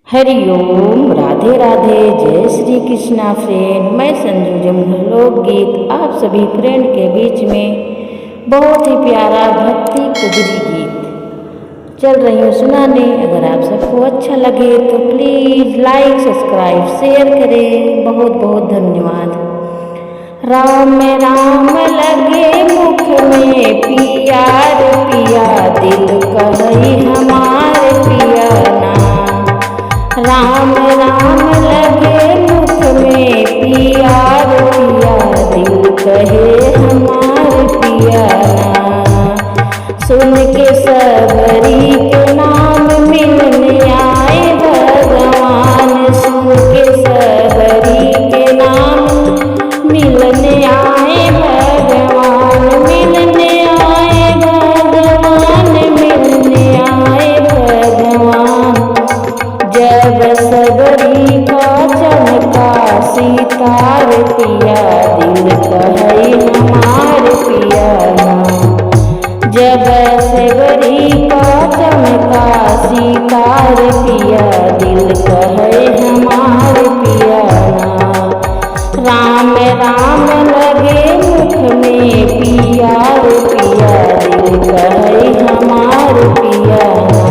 हरिओम, राधे राधे, जय श्री कृष्णा फ्रेंड। मैं संजू जमुना लोकगीत आप सभी फ्रेंड के बीच में बहुत ही प्यारा भक्ति कजरी गीत चल रही हूँ सुनाने। अगर आप सबको अच्छा लगे तो प्लीज़ लाइक सब्सक्राइब शेयर करें। बहुत बहुत धन्यवाद। राम राम लगे मुख में पिया रे पिया, दिल कही हमारे पिया ना। राम राम लगे मुख में पिया रे पिया, दिल कहे हमारे पिया ना। सुन के सबरी के नाम मिलने आए भगवान, सुन के सबरी के नाम मिलने आए भगवान, मिलने आए भगवान, मिलने आए भगवान। जब सबरी का चमका सितार पिया, दिल कहे हमारे पिया ना। जब सबरी का चमका सितार पिया, दिल कहे हमारे पिया ना। राम राम लगे मुख में पिया रे पिया, दिल कहे हमारे पिया ना।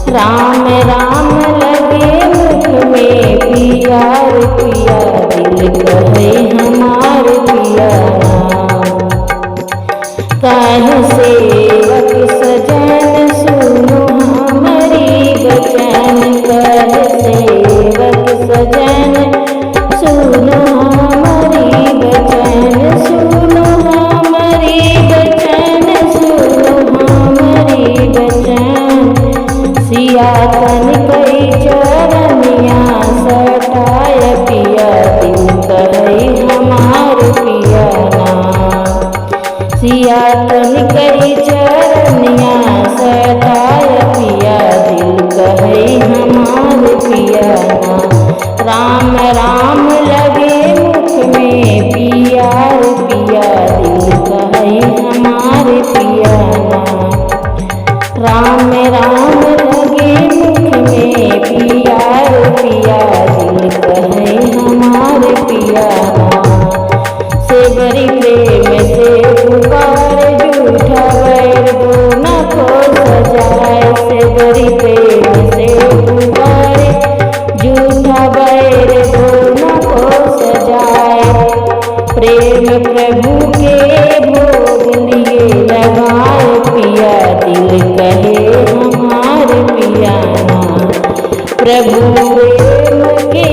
राम राम लगे मुख में पिया रे पिया, दिल कहे हमारे पिया ना। काहे सेवक सजन सुनो हमारी बचन, काहे सेवक सजन सुनो हमारी बचन, सुनो हमारी बचन, सुनो हमारी बचन। सिया तन कई चरनिया सटाय पिया, दिल कहे हमारे पिया ना। सिया तन कई चरनिया सटाय पिया, दिल कहे हमारे पिया ना। राम राम लगे मुख में पिया रे पिया, दिल कहे हमारे पिया ना। राम राम लगे मुख में पिया रे पिया, दिल कहे हमारे पिया ना। सेवरी प्रेम से पुकार झूठा बैर दोनों को सजाए, सेवरी प्रेम से पुकार झूठा बैर दोनों को सजाए। प्रेम प्रभु के भोग लिए लगाए पिया, दिल कहे हमारे पिया ना। प्रभु प्रेम के